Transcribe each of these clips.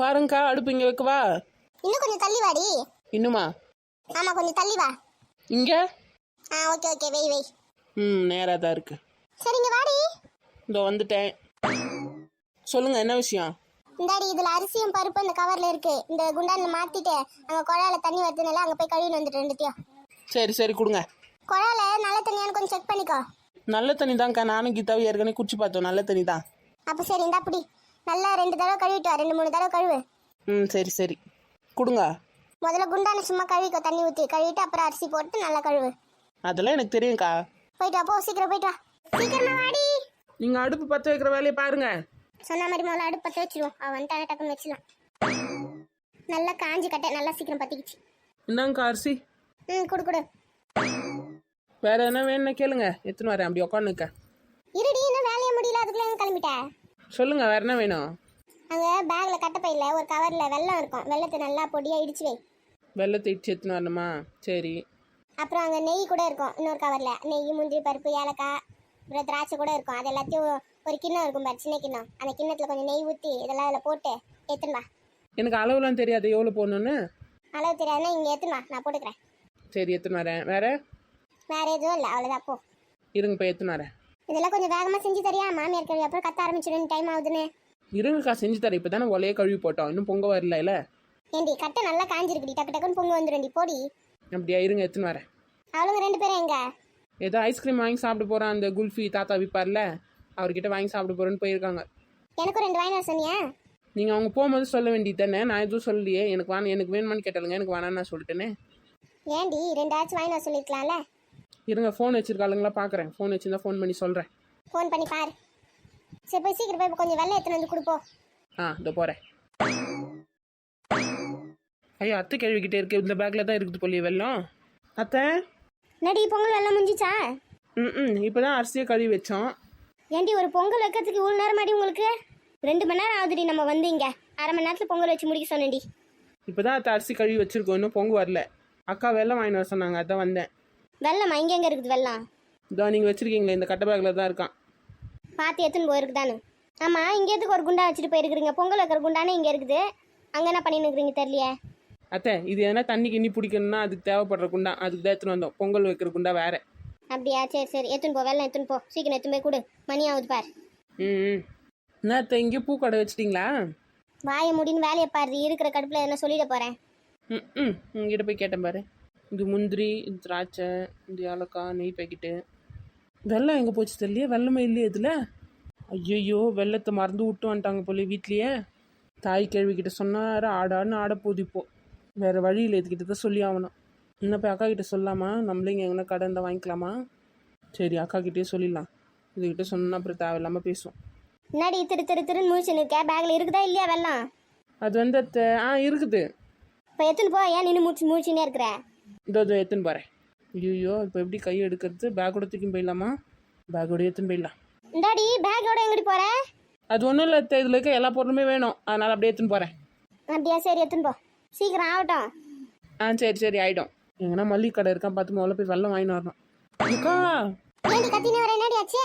பாருங்கக்கா, அடுப்பு இங்கே வைக்கவா? இன்னும் கொஞ்சம் தள்ளி வாடி. இன்னுமா? ஆமா, கொஞ்சம் தள்ளி வா. இங்கே? ஓகே ஓகே, வெய் வெய். நேராக தான் இருக்கு. சரிங்க வாடி. இதோ வந்துட்டேன். சொல்லுங்க, என்ன விஷயம்? இந்தாடி, இதுல அரிசியும் பருப்பு இந்த கவர்ல இருக்கு. இந்த குண்டான்ல மாத்திட்டு அங்க குழாயில தண்ணி வருதுனால அங்க போய் கழுவி வந்துட்டு ரெண்டுத்தையும். சரி சரி, கொடுங்க. குழாயில நல்ல தண்ணியானு கொஞ்சம் செக் பண்ணிக்கோ. நல்ல தண்ணி தான்க்கா, நானும் கீதாவும் ஏற்கனவே குடிச்சு பார்த்தோம். நல்ல தண்ணி தான். அப்ப சரி, இந்தா அப்படி நல்லா 2 தடவை கழுவிட்டு வா. 2-3 தடவை கழுவு. சரி சரி, கொடுங்க. முதல்ல குண்டான சும்மா கழுவிக்கோ, தண்ணி ஊற்றி கழுவிட்டு அப்புறம் அரிசி போட்டு நல்லா கழுவு. அதெல்லாம் எனக்கு தெரியும்க்கா. போயிட்டு வா, போ சீக்கிரம் போயிட்டு வா. சீக்கிரமா வாடி. நீங்க அடுப்பு பற்ற வைக்கிற வேலையை பாருங்க. சொன்ன மாதிரி முதல்ல அடுப்பு பற்ற வச்சிருவோம். அவன் வந்துட்டு டக்குன்னு வச்சிடலாம். நல்லா காஞ்சி கட்டை நல்லா சீக்கிரம் பற்றிக்கிச்சு. இந்தாங்கக்கா அரிசி. குடு குடு. வேற என்ன வேணும்னு கேளுங்க, எத்தனை வரேன். அப்படி உட்காந்துக்க. இருடி, இன்னும் வேலையை முடியல, அதுக்குள்ள எங்க கிளம்பிட்டேன். சொல்லுங்க, வேற என்ன வேணும்? அங்கே பேக்கில் கட்டப்பையில் ஒரு கவரில் வெல்லம் இருக்கும். வெல்லத்தை நல்லா பொடியாக இடிச்சு வை. வெள்ளத்தை இடிச்சு எத்தனை வரணுமா? சரி. அப்புறம் அங்கே நெய் கூட இருக்கும். இன்னொரு கவரில் நெய், முந்திரி பருப்பு, ஏலக்காய், அப்புறம் திராட்சை கூட இருக்கும். அது எல்லாத்தையும் ஒரு கிண்ணம் இருக்கும் பாரு, சின்ன கிண்ணம். அந்த கிண்ணத்தில் கொஞ்சம் நெய் ஊற்றி இதெல்லாம் அதில் போட்டு ஏற்றுன்னு வா. எனக்கு அளவுலாம் தெரியாது, எவ்வளோ போடணுன்னு. அளவு தெரியாதுன்னா இங்கே ஏற்றுன்னு வா, நான் போட்டுக்கிறேன். சரி, எத்தனை வரேன். வேற எதுவும் இல்லை, அவ்வளோதான். போ. இருங்க, போய் எத்தனை வரேன். இதெல்லாம் கொஞ்சம் வேகமாக செஞ்சு தரியா? மாமியார் கழுவி அப்புறம் கத்த ஆரம்பிச்சிடும், டைம் ஆகுதுன்னு. இருங்கக்கா, செஞ்சு தரேன். இப்போ தானே ஒலையே கழுவி போட்டோம், இன்னும் பொங்க வரல. இல்லை ஏண்டி, கட்டை நல்லா காஞ்சிருக்குடி, டக்கு டக்குன்னு பொங்க வந்துடும்டி, போடி. அப்படியா? இருங்க, எத்தனை வரேன். அவளுங்க 2 பேரும் எங்க? ஏதோ ஐஸ்கிரீம் வாங்கி சாப்பிட போகிறான். அந்த குல்ஃபி தாத்தா விற்பார்ல, அவர்கிட்ட வாங்கி சாப்பிட போகிறேன்னு போயிருக்காங்க. எனக்கும் 2 வாங்கி வர சொன்னியா? நீங்கள் அவங்க போகும்போது சொல்ல வேண்டியது தானே. நான் எதுவும் சொல்லலையே. எனக்கு வேணுமான்னு கேட்டாலுங்க, எனக்கு வேணான்னு நான் சொல்லிட்டேனே. ஏண்டி, 2 ஆச்சு வாங்கி வர சொல்லியிருக்கலாம்ல. இருங்க, ஃபோன் வச்சிருக்காளுங்களா பார்க்குறேன். ஃபோன் வச்சுருந்தா ஃபோன் பண்ணி சொல்கிறேன். ஃபோன் பண்ணி பாரு. சரி, போய் சீக்கிரம் போய் கொஞ்சம் வெள்ளம் எடுத்துன்னு வந்து கொடுப்போம். இதோ போகிறேன். ஐயோ, அத்தை கேள்விக்கிட்டே இருக்கு. இந்த பேக்கில் தான் இருக்குது போலியே வெள்ளம். அத்தை நடி, பொங்கல் வெள்ளம் முடிஞ்சிச்சா? இப்போ தான் அரிசியை கழுவி வச்சோம். ஏண்டி, ஒரு பொங்கல் வைக்கிறதுக்கு இவ்வளோ நேரம் ஆடி உங்களுக்கு? 2 மணி நேரம் ஆகுதுடி. நம்ம வந்து இங்கே அரை மணி நேரத்தில் பொங்கல் வச்சு முடிக்க சொன்னேன்டி. இப்போ தான் அத்தை அரிசி கழுவி வச்சிருக்கோம், இன்னும் பொங்கு வரல. அக்கா வெள்ளம் வாங்கிட்டு வர சொன்னாங்க, அதான் வந்தேன். வெள்ளமா? இங்கே எங்கே இருக்குது வெள்ளம்? இதோ நீங்கள் வச்சுருக்கீங்களே, இந்த கட்டை பேக்கில் தான் இருக்கான். பார்த்து எடுத்துன்னு போயிருக்குதானு. ஆமாம், இங்கே எதுக்கு ஒரு குண்டா வச்சுட்டு போயிருக்கிறீங்க? பொங்கல் வைக்கிற குண்டானே இங்கே இருக்குது. அங்கே என்ன பண்ணின்னு இருக்கிறீங்க தெரியலையே. அத்தை, இது எதனா தண்ணி கிண்ணி பிடிக்கணும்னா அதுக்கு தேவைப்படுற குண்டா, அதுக்கு தான் எடுத்துன்னு வந்தோம். பொங்கல் வைக்கிற குண்டா வேற. அப்படியா? சரி சரி, எடுத்துன்னு போ, வெள்ளம் எடுத்துன்னு போ. சீக்கிரம் எடுத்துன்னு போய் கொடு, மணி ஆகுது பார். என்ன அத்தை, இங்கே பூக்கடை வச்சிட்டிங்களா? வாயை முடின்னு வேலையை பாரு. இருக்கிற கடுப்பில் எதனா சொல்லிட போகிறேன். உங்ககிட்ட போய் கேட்டேன் பாரு. இது முந்திரி, இது திராட்சை, இது ஏலக்காய், நெய் பேக்கெட்டு. வெள்ளம் எங்கே போச்சு தெரியலையே. வெள்ளமே இல்லையே இதில். ஐயோ, வெள்ளத்தை மறந்து விட்டு வந்துட்டாங்க போல வீட்லேயே. தாய் கேள்விக்கிட்ட சொன்னார், ஆடான்னு ஆட போகுது. இப்போ வேறு வழியில் இதுக்கிட்ட தான் சொல்லி ஆகணும். இன்னும் போய் அக்கா கிட்டே சொல்லாமா? நம்மளே இங்கே எங்கன்னா கடை இருந்தால் வாங்கிக்கலாமா? சரி, அக்கா கிட்டே சொல்லிடலாம். இதுக்கிட்ட சொன்னால் அப்புறம் தேவையில்லாமல் பேசுவோம். முன்னாடி திருன்னு முடிச்சுன்னு இருக்கேன். பேக்கில் இருக்குதா இல்லையா வெள்ளம்? அது வந்து இருக்குது. இப்போ எடுத்துன்னு போ. ஏன் நின்று முடிச்சுன்னே இருக்கிற? இதோ எடுத்துன்னு போகிறேன். ஐயோ, இப்போ எப்படி கை எடுக்கிறது? பேக்கோட தூக்கி போயிடலாமா? பேக்கோட எடுத்துன்னு போயிடலாம். இந்தாடி, பேக்கோட எங்கிட்டு போற? அது ஒன்றும் இல்லை, இதில் இருக்க எல்லா பொருளுமே வேணும், அதனால் அப்படியே எடுத்துன்னு போகிறேன். அப்படியா? சரி, எடுத்துன்னு போ, சீக்கிரம் ஆகட்டும். சரி சரி, ஆகிடும். எங்கன்னா மல்லிகை கடை இருக்கான் பார்த்து முதல்ல போய் வெள்ளம் வாங்கின்னு வரணும். அக்கா, ஏண்டி கத்தினே வர? என்னடி ஆச்சு?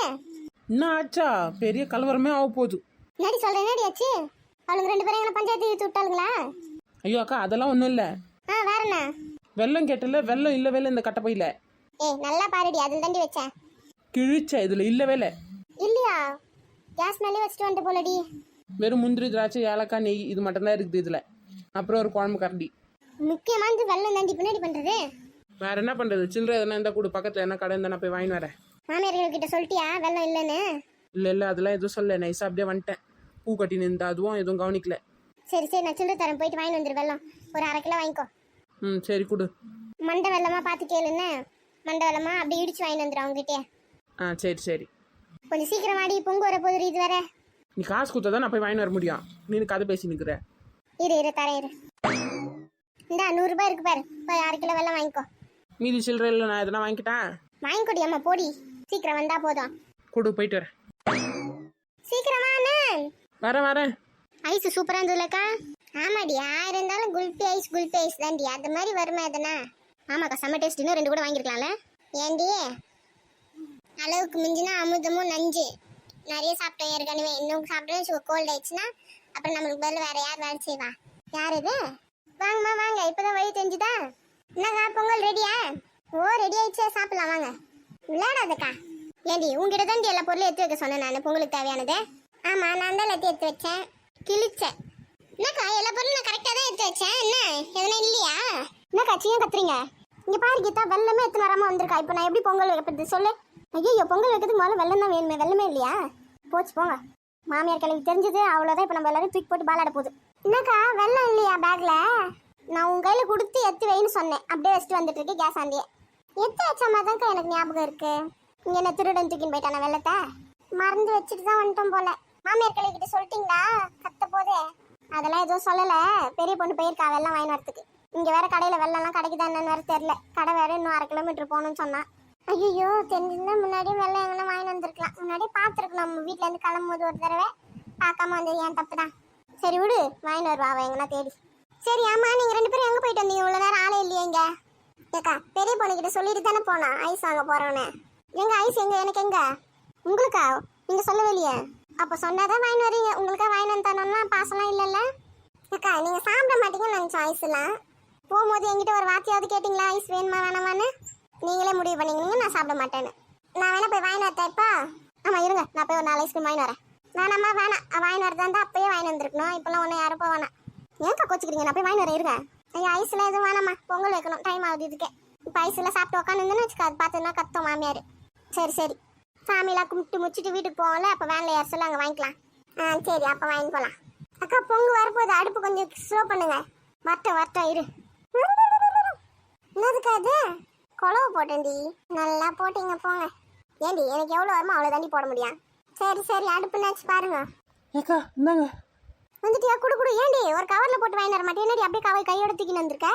என்ன ஆச்சா? பெரிய கலவரமே ஆக போகுது. என்னடி சொல்ற? என்னடி ஆச்சு? அவளுங்க 2 பேரும் எங்களை பஞ்சாயத்து இழுத்து விட்டாளுங்களா? ஐயோ அக்கா, அதெல்லாம் ஒன்றும் இல்லை. வேற என்ன? வெள்ளம் கேட்டல, வெள்ளம் இல்லவே இல்லை இந்த கட்டப்பையில். நல்லா பாருடி, அதில் தாண்டி வச்சேன். கிழிச்ச இதில் இல்லவே இல்லை. இல்லையா? கேஸ் மேலே வச்சுட்டு வந்துட்டு போலடி. வெறும் முந்திரி, திராட்சை, ஏலக்காய், நெய் இது மட்டும்தான் இருக்குது இதில். அப்புறம் ஒரு குழம்பு கரண்டி. முக்கியமானது வெள்ளம் தாண்டி. பின்னாடி பண்ணுறது வேற என்ன பண்ணுறது? சில்லறை எதனா இருந்தால் கூட, பக்கத்தில் என்ன கடை இருந்தால் நான் போய் வாங்கி வரேன். மாமியார்கள் கிட்ட சொல்லிட்டியா வெள்ளம் இல்லைன்னு? இல்லை, அதெல்லாம் எதுவும் சொல்ல. நைஸாக அப்படியே வந்துட்டேன். பூ கட்டி நின்று அதுவும் எதுவும் கவனிக்கல. சரி, நான் சில்லறை தரேன், போயிட்டு வாங்கி வந்துடு. வெள்ளம் ஒரு 1/2 கிலோ வாங்கிக்கோ. சரி, கொடு. மண்டை வெள்ளமா பார்த்து கேளுன்னு. மண்டை வெள்ளமா அப்படியே இடிச்சு வாங்கி வந்துடும் அவங்ககிட்டே. சரி. கொஞ்சம் சீக்கிரம் வாடி, பொங்கு வர போதும். இது வேற. நீ காசு கொடுத்தா தான் நான் போய் வாங்கி வர முடியும். நீ கதை பேசி நிற்கிற. இரு தரேன். இந்தா 100 ரூபாய் இருக்கு பாரு, போய் 1/2 கிலோ வெள்ளம் வாங்கிக்கோ. மீதி சில்லறை இல்லை, நான் எதனா வாங்கிக்கிட்டேன். வாங்கிக்கொடி அம்மா, போடி. சீக்கிரம் வந்தா போதும். கொடு, போயிட்டு வரேன். சீக்கிரம் வரேன். ஐஸ் சூப்பரா இருந்ததுலக்கா. ஆமாடி, 1000 இருந்தாலும் குல்பி ஐஸ் தாண்டி. அந்த மாதிரி வருமா எதனா? ஆமாக்கா, செம்ம டேஸ்ட். இன்னும் 2 கூட வாங்கிருக்கலாம்ல. ஏண்டி, அளவுக்கு மிஞ்சினா அமுதமும் நஞ்சு. நிறைய சாப்பிட்டோம் ஏற்கனவே. இன்னும் சாப்பிட்டோம் கோல்ட் ஆயிடுச்சுன்னா அப்புறம் நம்மளுக்கு பதில் வேற யார் வேலை செய்வா? யார் இது? வாங்கம்மா வாங்க, இப்பதான் வழி தெரிஞ்சுதா? என்னக்கா பொங்கல் ரெடியா? ஓ ரெடி ஆயிடுச்சே, சாப்பிடலாம் வாங்க. விளையாடாதக்கா. ஏண்டி உங்ககிட்ட தான் எல்லா பொருளும் எடுத்து வைக்க சொன்னேன் நான், பொங்கலுக்கு தேவையானது. ஆமா நான் தான் எல்லாத்தையும் எடுத்து வச்சேன், கிழிச்சேன். என்னக்கா எல்லா பொருளும் நான் கரெக்டாக தான் எடுத்து வச்சேன், என்ன எதுனா இல்லையா? என்னக்கா ஏன் கத்துறீங்க? இங்க பாரு கீதா, வெள்ளமே எத்தனை வராம வந்திருக்கா. இப்போ நான் எப்படி பொங்கல் வைக்கிறது சொல்லு? ஐயோ பொங்கல் வைக்கிறதுக்கு முதல்ல வெள்ளம் தான் வேணுமே, வெள்ளமே இல்லையா? போச்சு போங்க. மாமியார் கிளம்பி தெரிஞ்சது அவ்வளோதான். இப்போ நம்ம எல்லாரும் தூக்கி போட்டு பாலாட போகுது. என்னக்கா வெள்ளம் இல்லையா பேக்ல? நான் உங்க கையில கொடுத்து எத்து வைன்னு சொன்னேன், அப்படியே வச்சுட்டு வந்துட்டு இருக்கு கேஸ் ஆண்டியே. எத்து வச்ச மாதிரி தான்க்கா எனக்கு ஞாபகம் இருக்கு. இங்க என்ன திருடன் தூக்கின்னு போயிட்டான வெள்ளத்தை? மறந்து வச்சுட்டு தான் வந்துட்டோம் போல. மாமியார் கிட்ட சொல்லிட்டீங்களா கத்த போதே? அதெல்லாம் எதுவும் சொல்லல, பெரிய பொண்ணு போயிருக்கா வெள்ளம் வாங்கி வரத்துக்கு. இங்க வேற கடையில வெள்ளம்லாம் கிடைக்குதா என்னன்னு வேற தெரியல. கடை வேற இன்னும் 1/2 கிலோமீட்டர் போகணும்னு சொன்னா. ஐயோ தெரிஞ்சிருந்தா முன்னாடியே வெள்ளம் எங்கன்னா வாங்கி வந்திருக்கலாம். முன்னாடியே பார்த்துருக்கலாம். நம்ம வீட்டுல இருந்து கிளம்பும்போது ஒரு தடவை பார்க்காம வந்தது என் தப்பு தான். சரி விடு, வாங்கி வருவா அவ எங்கன்னா தேடி. சரி ஆமா, நீங்க 2 பேரும் எங்க போயிட்டு வந்தீங்க? இவ்வளவு நேரம் ஆளே இல்லையா இங்க? ஏக்கா பெரிய பொண்ணுகிட்ட சொல்லிட்டு தானே போனா ஐஸ் வாங்க போறோன்னு. எங்க ஐஸ் எங்க? எனக்கு எங்க? உங்களுக்கா? நீங்க சொல்லவே இல்லையே. அப்ப சொன்னாதான் வாங்கி வரீங்க. உங்களுக்கா வாங்கி வந்தானோம்னா பாசம்லாம் இல்லைல்ல? அக்கா நீங்க சாப்பிட மாட்டீங்கன்னு நினைச்சோம் ஐஸ் எல்லாம். போகும்போது என்கிட்ட ஒரு வார்த்தையாவது கேட்டீங்களா ஐஸ் வேணுமா வேணாமான்னு? நீங்களே முடிவு பண்ணிக்கணுங்க நான் சாப்பிட மாட்டேன்னு. நான் வேணா போய் வாங்கி வரட்டா இப்போ? ஆமா இருங்க, நான் போய் ஒரு 4 ஐஸ்கிரீம் வாங்கி வரேன். வேணாம்மா வேணாம், வாங்கி வரதா இருந்தா அப்பயே வாங்கி வந்திருக்கணும். இப்பெல்லாம் ஒன்றும் யாரும் போக வேணாம். ஏன்க்கா கோச்சிக்கிறீங்க? நான் போய் வாங்கி வரேன் இருங்க. ஐயா ஐஸ்லாம் எதுவும் வேணாம்மா, பொங்கல் வைக்கணும், டைம் ஆகுது இதுக்கே. இப்போ ஐஸ்லாம் சாப்பிட்டு உட்காந்துருந்தேன்னு வச்சுக்கா, அது பார்த்துன்னா கத்தோம் மாமியார். சரி சரி, சாமியெல்லாம் கும்பிட்டு முடிச்சுட்டு வீட்டுக்கு போகல, அப்போ வேனில் யார் சொல்ல அங்கே வாங்கிக்கலாம். சரி அப்போ வாங்கி போகலாம். அக்கா பொங்கு வரப்போகுது, அடுப்பு கொஞ்சம் ஸ்லோ பண்ணுங்க. வரட்டும் இரு. என்னதுக்கா அது? குழவு போட்டேன்டி. நல்லா போட்டீங்க போங்க. ஏண்டி எனக்கு எவ்வளோ வருமோ அவ்வளோ தாண்டி போட முடியும். சரி அடுப்புனாச்சு பாருங்க. ஏக்கா இந்தாங்க. வந்துட்டியா? குடு. ஏண்டி ஒரு கவரில் போட்டு வாங்கி வர மாட்டேன்? என்னடி அப்படியே கையோட தூக்கின்னு வந்திருக்க?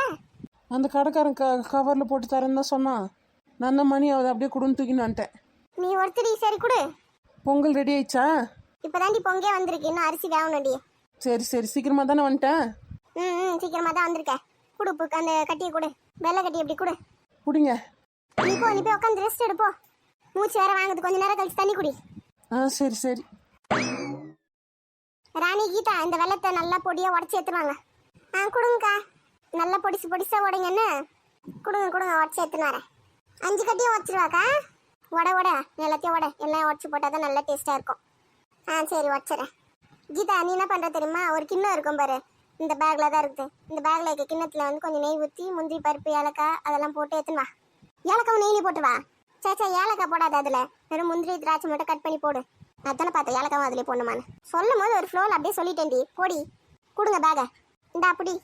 அந்த கடைக்காரன் கவரில் போட்டு தரேன்னு தான் சொன்னான். நான் தான் மணி ஆகுது அப்படியே கொடுன்னு தூக்கின்னு வந்துட்டேன். நீ ஒருத்தடி. சரி குடு. பொங்கல் ரெடி ஆயிடுச்சா? இப்போதாண்டி பொங்கே வந்திருக்கு, இன்னும் அரிசி வேகணும்டி. சரி சீக்கிரமா தானே வந்துட்டேன். சீக்கிரமா தான் வந்திருக்கேன். குடு அந்த கட்டியை கொடு, வெள்ளை கட்டி எப்படி கொடு. குடிங்க. நீ போய் உட்காந்து ரெஸ்ட் எடுப்போ. மூச்சு வேற வாங்குது, கொஞ்ச நேரம் கழிச்சு தண்ணி குடி. சரி. ராணி கீதா, இந்த வெள்ளத்தை நல்லா பொடியா உடச்சி எடுத்துவாங்க. கொடுங்கக்கா. நல்லா பொடிசா உடைங்கன்னு கொடுங்க உடச்சி எடுத்துன்னு வரேன். 5 கட்டியும் உடச்சிருவாக்கா. உட எல்லாத்தையும் எல்லாம் உடச்சி போட்டால் தான் நல்லா டேஸ்ட்டாக இருக்கும். சரி உடச்சிடறேன். கீதா நீ என்ன பண்ணுற தெரியுமா? ஒரு கிண்ணம் இருக்கும் பாரு, இந்த பேக்கில் தான் இருக்குது. இந்த பேக்கில் இருக்க கிண்ணத்தில் வந்து கொஞ்சம் நெய் ஊற்றி முந்திரி பருப்பு ஏலக்காய் அதெல்லாம் போட்டு எடுத்துன்னு வா. ஏலக்காவும் நெய்லி போட்டு வா. சரி ஏலக்காய் போடாது, அதில் வெறும் முந்திரி திராட்சை மட்டும் கட் பண்ணி போடு. அதானே பார்த்தேன் ஏலக்காவும் அதிலே போடணுமான்னு. சொல்லும் போது ஒரு ஃப்ளோவில் அப்படியே சொல்லிட்டேன்டி. போடி, கொடுங்க பேகை. இந்தா அப்படி.